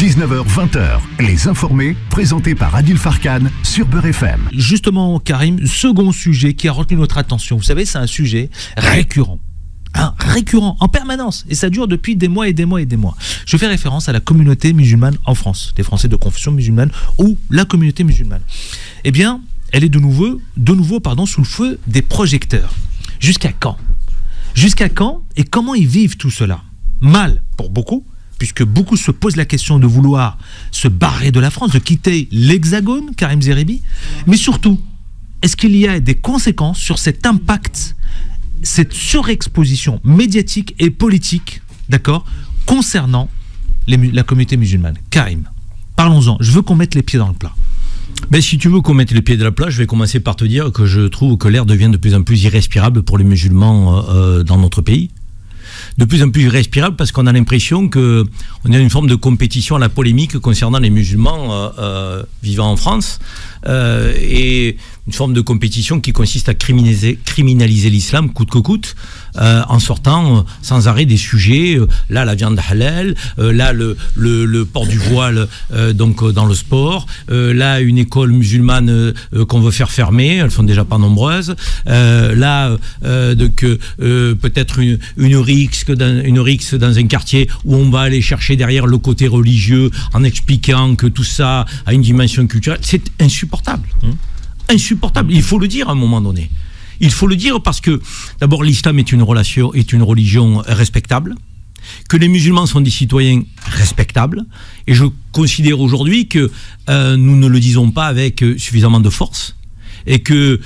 19h-20h, Les Informés, présentés par Adil Farkan sur Beurre FM. Justement, Karim, second sujet qui a retenu notre attention. Vous savez, c'est un sujet récurrent. Récurrent, en permanence. Et ça dure depuis des mois et des mois et des mois. Je fais référence à la communauté musulmane en France. Les Français de confession musulmane ou la communauté musulmane. Eh bien, elle est de nouveau sous le feu des projecteurs. Jusqu'à quand ? Jusqu'à quand et comment ils vivent tout cela ? Mal pour beaucoup, puisque beaucoup se posent la question de vouloir se barrer de la France, de quitter l'Hexagone, Karim Zeribi. Mais surtout, est-ce qu'il y a des conséquences sur cet impact, cette surexposition médiatique et politique, d'accord, concernant la communauté musulmane ? Karim, parlons-en. Je veux qu'on mette les pieds dans le plat. Ben, si tu veux qu'on mette les pieds dans le plat, je vais commencer par te dire que je trouve que l'air devient de plus en plus irrespirable pour les musulmans dans notre pays. De plus en plus irrespirable parce qu'on a l'impression qu'on est dans une forme de compétition à la polémique concernant les musulmans vivant en France et une forme de compétition qui consiste à criminaliser l'islam coûte que coûte en sortant sans arrêt des sujets, là la viande halal, là le port du voile donc dans le sport, là une école musulmane qu'on veut faire fermer, elles sont déjà pas nombreuses, là donc peut-être une rixe dans un quartier où on va aller chercher derrière le côté religieux en expliquant que tout ça a une dimension culturelle. C'est insupportable. Insupportable. Il faut le dire à un moment donné. Il faut le dire parce que d'abord l'islam est une religion respectable, que les musulmans sont des citoyens respectables, et je considère aujourd'hui que nous ne le disons pas avec suffisamment de force, et que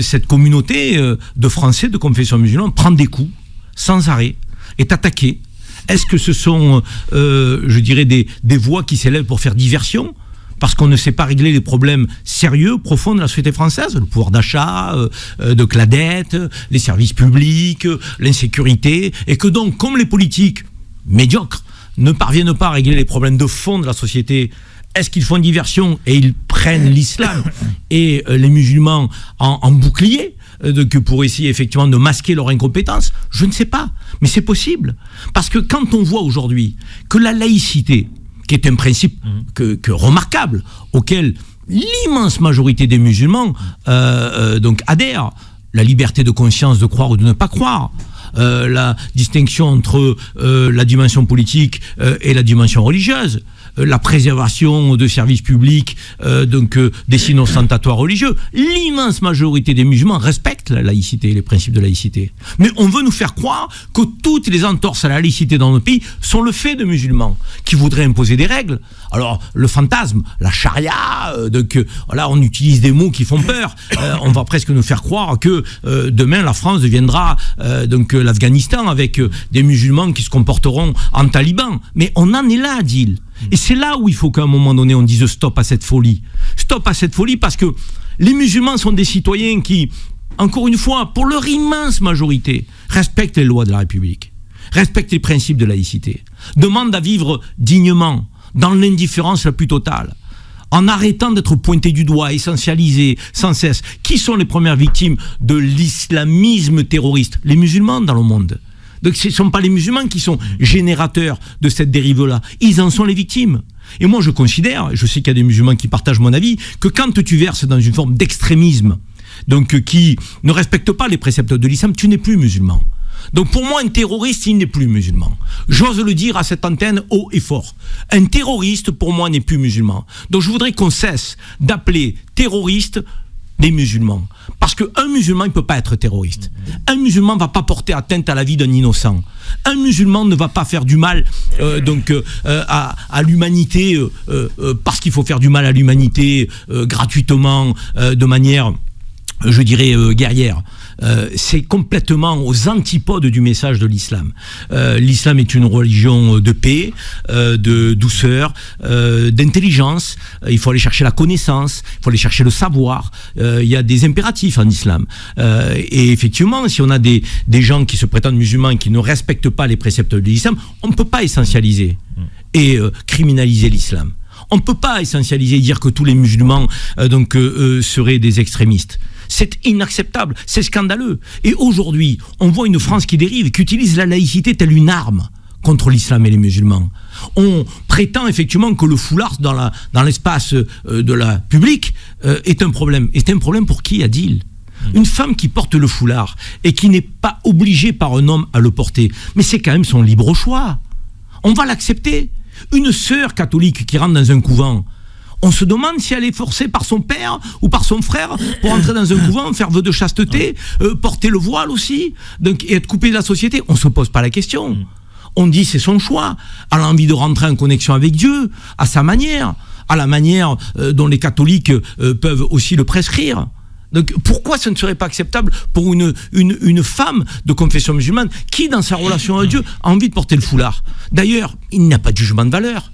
cette communauté de Français de confession musulmane prend des coups sans arrêt, est attaquée. Est-ce que ce sont, je dirais, des voix qui s'élèvent pour faire diversion ? Parce qu'on ne sait pas régler les problèmes sérieux, profonds de la société française, le pouvoir d'achat, donc la dette, les services publics, l'insécurité, et que donc, comme les politiques médiocres ne parviennent pas à régler les problèmes de fond de la société, est-ce qu'ils font diversion et ils prennent l'islam et les musulmans en bouclier pour essayer effectivement de masquer leur incompétence ? Je ne sais pas, mais c'est possible. Parce que quand on voit aujourd'hui que la laïcité, qui est un principe que remarquable, auquel l'immense majorité des musulmans donc adhèrent, la liberté de conscience de croire ou de ne pas croire, la distinction entre la dimension politique et la dimension religieuse, la préservation de services publics, donc des signes ostentatoires religieux. L'immense majorité des musulmans respectent la laïcité, les principes de laïcité. Mais on veut nous faire croire que toutes les entorses à la laïcité dans nos pays sont le fait de musulmans qui voudraient imposer des règles. Alors le fantasme, la charia, donc voilà, on utilise des mots qui font peur. On va presque nous faire croire que demain la France deviendra donc l'Afghanistan avec des musulmans qui se comporteront en talibans. Mais on en est là, Adil. Et c'est là où il faut qu'à un moment donné on dise stop à cette folie. Stop à cette folie parce que les musulmans sont des citoyens qui, encore une fois, pour leur immense majorité, respectent les lois de la République, respectent les principes de laïcité, demandent à vivre dignement, dans l'indifférence la plus totale, en arrêtant d'être pointés du doigt, essentialisés sans cesse. Qui sont les premières victimes de l'islamisme terroriste ? Les musulmans dans le monde. Donc ce ne sont pas les musulmans qui sont générateurs de cette dérive-là. Ils en sont les victimes. Et moi je considère, je sais qu'il y a des musulmans qui partagent mon avis, que quand tu verses dans une forme d'extrémisme, donc qui ne respecte pas les préceptes de l'islam, tu n'es plus musulman. Donc pour moi un terroriste, il n'est plus musulman. J'ose le dire à cette antenne haut et fort. Un terroriste pour moi n'est plus musulman. Donc je voudrais qu'on cesse d'appeler terroriste des musulmans. Parce qu'un musulman, il ne peut pas être terroriste. Un musulman ne va pas porter atteinte à la vie d'un innocent. Un musulman ne va pas faire du mal à l'humanité parce qu'il faut faire du mal à l'humanité gratuitement, de manière, je dirais, guerrière. C'est complètement aux antipodes du message de l'islam. L'islam est une religion de paix, de douceur, d'intelligence. Il faut aller chercher la connaissance, il faut aller chercher le savoir. Il y a des impératifs en islam. Et effectivement, si on a des gens qui se prétendent musulmans et qui ne respectent pas les préceptes de l'islam, on ne peut pas essentialiser et criminaliser l'islam. On ne peut pas essentialiser et dire que tous les musulmans seraient des extrémistes. C'est inacceptable, c'est scandaleux. Et aujourd'hui, on voit une France qui dérive, qui utilise la laïcité telle une arme contre l'islam et les musulmans. On prétend effectivement que le foulard dans l'espace de la public est un problème. Et c'est un problème pour qui, Adil ? Une femme qui porte le foulard et qui n'est pas obligée par un homme à le porter, mais c'est quand même son libre choix. On va l'accepter. Une sœur catholique qui rentre dans un couvent, on se demande si elle est forcée par son père ou par son frère pour entrer dans un couvent, faire vœu de chasteté, porter le voile aussi, donc, et être coupée de la société. On ne se pose pas la question. On dit c'est son choix. Elle a envie de rentrer en connexion avec Dieu, à sa manière, à la manière dont les catholiques peuvent aussi le prescrire. Donc pourquoi ce ne serait pas acceptable pour une femme de confession musulmane qui, dans sa relation à Dieu, a envie de porter le foulard ? D'ailleurs, il n'y a pas de jugement de valeur.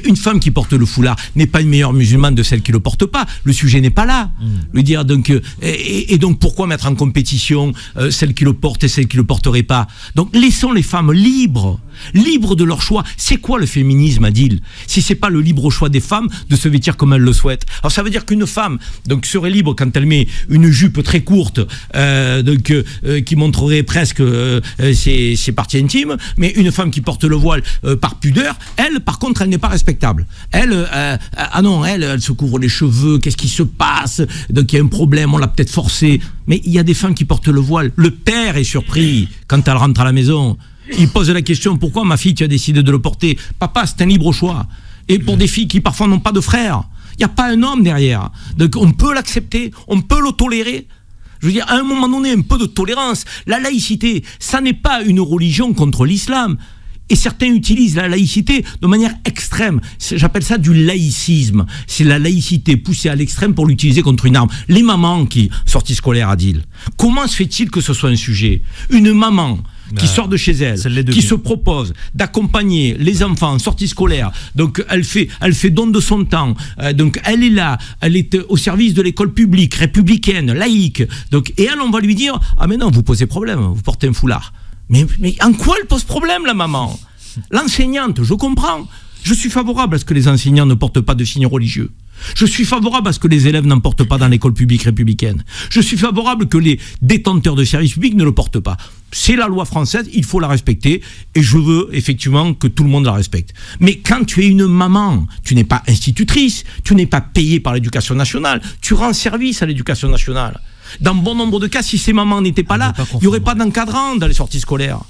Une femme qui porte le foulard n'est pas une meilleure musulmane de celle qui le porte pas. Le sujet n'est pas là. Je veux dire, donc, et donc pourquoi mettre en compétition celle qui le porte et celle qui le porterait pas ? Donc laissons les femmes libres de leur choix. C'est quoi le féminisme, Adil ? Si c'est pas le libre choix des femmes de se vêtir comme elles le souhaitent. Alors ça veut dire qu'une femme donc serait libre quand elle met une jupe très courte qui montrerait presque ses parties intimes, mais une femme qui porte le voile par pudeur, elle, par contre, elle n'est pas respectable. Elle se couvre les cheveux, qu'est-ce qui se passe ? Donc il y a un problème, on l'a peut-être forcé. Mais il y a des femmes qui portent le voile. Le père est surpris quand elle rentre à la maison. Il pose la question, pourquoi ma fille tu as décidé de le porter ? Papa, c'est un libre choix. Et pour des filles qui parfois n'ont pas de frère, il n'y a pas un homme derrière. Donc on peut l'accepter, on peut le tolérer. Je veux dire, à un moment donné, un peu de tolérance. La laïcité, ça n'est pas une religion contre l'islam. Et certains utilisent la laïcité de manière extrême. J'appelle ça du laïcisme. C'est la laïcité poussée à l'extrême pour l'utiliser contre une arme. Les mamans qui, sortie scolaire, Adil, comment se fait-il que ce soit un sujet ? Une maman qui sort de chez elle, qui se propose d'accompagner les enfants en sortie scolaire, donc elle fait don de son temps, donc elle est là, elle est au service de l'école publique, républicaine, laïque, donc, et elle, on va lui dire, ah mais non, vous posez problème, vous portez un foulard. Mais en quoi elle pose problème, la maman ? L'enseignante, je comprends. Je suis favorable à ce que les enseignants ne portent pas de signes religieux. Je suis favorable à ce que les élèves n'en portent pas dans l'école publique républicaine. Je suis favorable que les détenteurs de services publics ne le portent pas. C'est la loi française, il faut la respecter, et je veux effectivement que tout le monde la respecte. Mais quand tu es une maman, tu n'es pas institutrice, tu n'es pas payée par l'éducation nationale, tu rends service à l'éducation nationale. Dans bon nombre de cas, si ces mamans n'étaient pas là, il n'y aurait pas d'encadrant dans les sorties scolaires.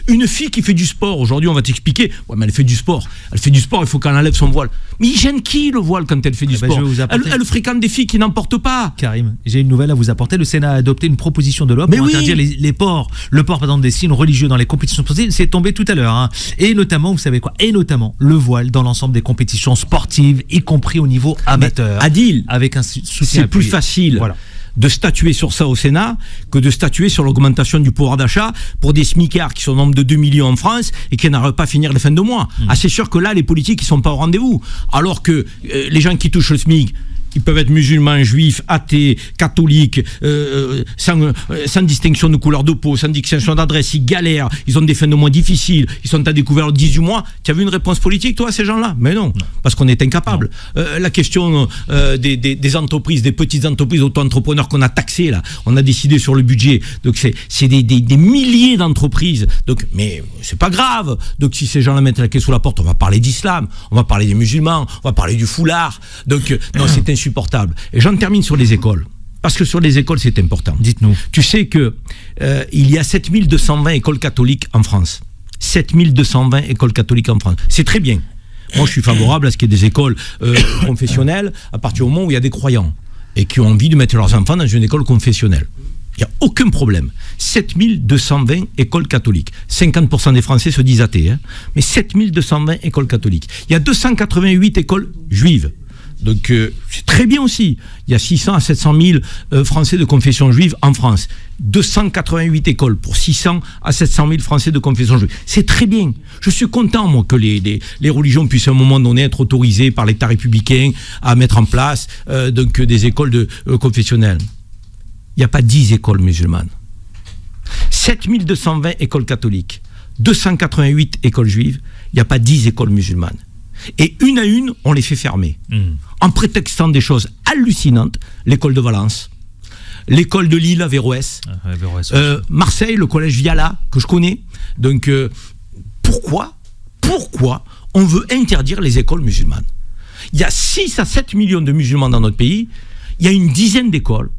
Une fille qui fait du sport, aujourd'hui on va t'expliquer, ouais mais elle fait du sport, il faut qu'elle enlève son voile. Mais il gêne qui le voile quand elle fait du sport ? Elle fréquente des filles qui n'en portent pas. Karim, j'ai une nouvelle à vous apporter. Le Sénat a adopté une proposition de loi pour interdire les ports. Le port, par exemple, des signes religieux dans les compétitions sportives, c'est tombé tout à l'heure. Hein. Et notamment, vous savez quoi ? Et notamment le voile dans l'ensemble des compétitions sportives, y compris au niveau amateur. Mais Adil, avec un soutien c'est plus facile. Voilà. De statuer sur ça au Sénat que de statuer sur l'augmentation du pouvoir d'achat pour des smicards qui sont au nombre de 2 millions en France et qui n'arrivent pas à finir les fins de mois. Ah, c'est sûr que là, les politiques, ils sont pas au rendez-vous. Alors que les gens qui touchent le SMIC, ils peuvent être musulmans, juifs, athées, catholiques, sans distinction de couleur de peau, sans distinction d'adresse, ils galèrent, ils ont des fins de mois difficiles, ils sont à découvert le 18 mois. Tu as vu une réponse politique, toi, à ces gens-là ? Mais non, parce qu'on est incapable. La question des entreprises, des petites entreprises auto-entrepreneurs qu'on a taxées, là, on a décidé sur le budget. Donc c'est des milliers d'entreprises. Donc, mais c'est pas grave. Donc si ces gens-là mettent la clé sous la porte, on va parler d'islam, on va parler des musulmans, on va parler du foulard. Donc non, c'est insupportable. Et j'en termine sur les écoles. Parce que sur les écoles, c'est important. Dites-nous. Tu sais que il y a 7220 écoles catholiques en France. 7220 écoles catholiques en France. C'est très bien. Moi, je suis favorable à ce qu'il y ait des écoles confessionnelles à partir du moment où il y a des croyants et qui ont envie de mettre leurs enfants dans une école confessionnelle. Il n'y a aucun problème. 7220 écoles catholiques. 50% des Français se disent athées. Hein, mais 7220 écoles catholiques. Il y a 288 écoles juives. Donc c'est très bien aussi. Il y a 600 à 700 000 Français de confession juive en France. 288 écoles pour 600 à 700 000 Français de confession juive. C'est très bien. Je suis content, moi, que les religions puissent à un moment donné être autorisées par l'État républicain à mettre en place donc des écoles confessionnelles. Il n'y a pas 10 écoles musulmanes. 7220 écoles catholiques. 288 écoles juives. Il n'y a pas 10 écoles musulmanes. Et une à une, on les fait fermer. En prétextant des choses hallucinantes. L'école de Valence, l'école de Lille à Verroès, Marseille, le collège Viala, que je connais. Donc, pourquoi on veut interdire les écoles musulmanes? Il y a 6 à 7 millions de musulmans dans notre pays, il y a une dizaine d'écoles,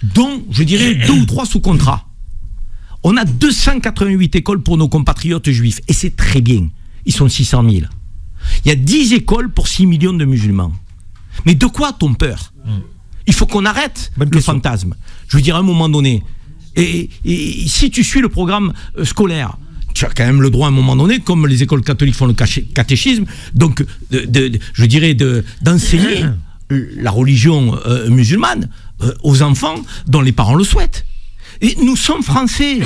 dont, je dirais, 2 ou 3 sous contrat. On a 288 écoles pour nos compatriotes juifs, et c'est très bien, ils sont 600 000. Il y a 10 écoles pour 6 millions de musulmans. Mais de quoi a-t-on peur? Il faut qu'on arrête le fantasme. Je veux dire, à un moment donné, et si tu suis le programme scolaire, tu as quand même le droit à un moment donné, comme les écoles catholiques font le catéchisme, donc je dirais d'enseigner la religion musulmane aux enfants dont les parents le souhaitent. Et nous sommes français,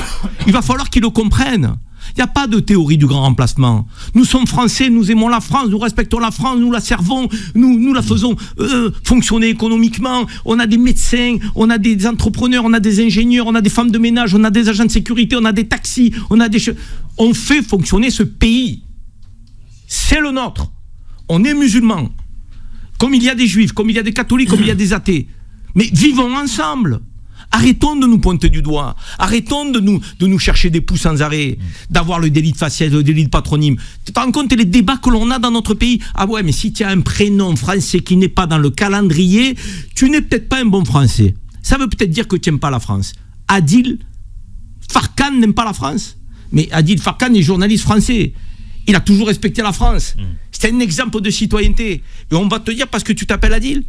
il va falloir qu'ils le comprennent. Il n'y a pas de théorie du grand remplacement. Nous sommes français, nous aimons la France, nous respectons la France, nous la servons, nous la faisons fonctionner économiquement. On a des médecins, on a des entrepreneurs, on a des ingénieurs, on a des femmes de ménage, on a des agents de sécurité, on a des taxis, on fait fonctionner ce pays. C'est le nôtre. On est musulmans. Comme il y a des juifs, comme il y a des catholiques, comme il y a des athées. Mais vivons ensemble. Arrêtons de nous pointer du doigt. Arrêtons de nous chercher des poux sans arrêt. D'avoir le délit de faciès, le délit de patronyme. Tu te rends compte les débats que l'on a dans notre pays? Ah ouais, mais si tu as un prénom français qui n'est pas dans le calendrier, tu n'es peut-être pas un bon français. Ça veut peut-être dire que tu n'aimes pas la France. Adil Farkan n'aime pas la France. Mais Adil Farkan est journaliste français. Il a toujours respecté la France. C'est un exemple de citoyenneté. Et on va te dire parce que tu t'appelles Adil?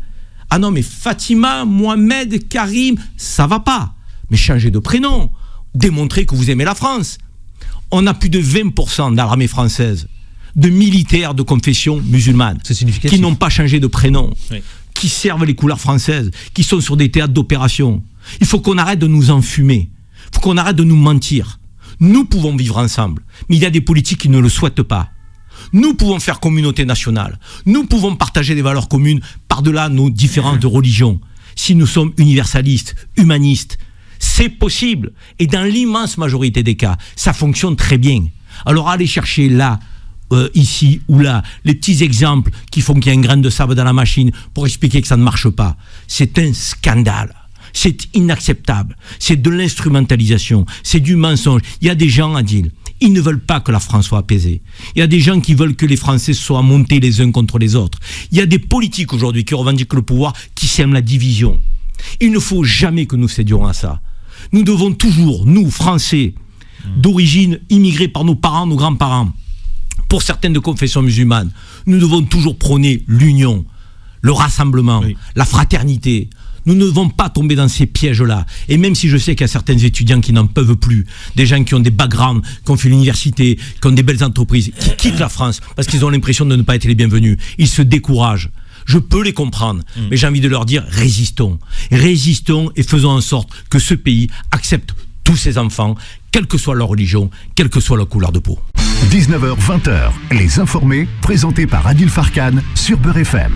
Ah non, mais Fatima, Mohamed, Karim, ça va pas. Mais changez de prénom. Démontrez que vous aimez la France. On a plus de 20% dans l'armée française de militaires de confession musulmane qui n'ont pas changé de prénom, qui servent les couleurs françaises, qui sont sur des théâtres d'opération. Il faut qu'on arrête de nous enfumer. Il faut qu'on arrête de nous mentir. Nous pouvons vivre ensemble, mais il y a des politiques qui ne le souhaitent pas. Nous pouvons faire communauté nationale. Nous pouvons partager des valeurs communes par-delà nos différentes religions. Si nous sommes universalistes, humanistes, c'est possible. Et dans l'immense majorité des cas, ça fonctionne très bien. Alors allez chercher là, ici ou là, les petits exemples qui font qu'il y a un grain de sable dans la machine pour expliquer que ça ne marche pas. C'est un scandale. C'est inacceptable. C'est de l'instrumentalisation. C'est du mensonge. Il y a des gens, Adil, ils ne veulent pas que la France soit apaisée. Il y a des gens qui veulent que les Français soient montés les uns contre les autres. Il y a des politiques aujourd'hui qui revendiquent le pouvoir, qui sèment la division. Il ne faut jamais que nous cédions à ça. Nous devons toujours, nous, Français, d'origine immigrés par nos parents, nos grands-parents, pour certaines de confession musulmane, nous devons toujours prôner l'union, le rassemblement, la fraternité. Nous ne devons pas tomber dans ces pièges-là. Et même si je sais qu'il y a certains étudiants qui n'en peuvent plus, des gens qui ont des backgrounds, qui ont fait l'université, qui ont des belles entreprises, qui quittent la France parce qu'ils ont l'impression de ne pas être les bienvenus, ils se découragent. Je peux les comprendre, mais j'ai envie de leur dire, résistons. Résistons et faisons en sorte que ce pays accepte tous ses enfants, quelle que soit leur religion, quelle que soit leur couleur de peau. 19h-20h, Les Informés, présentés par Adil Farkan sur Beurre FM.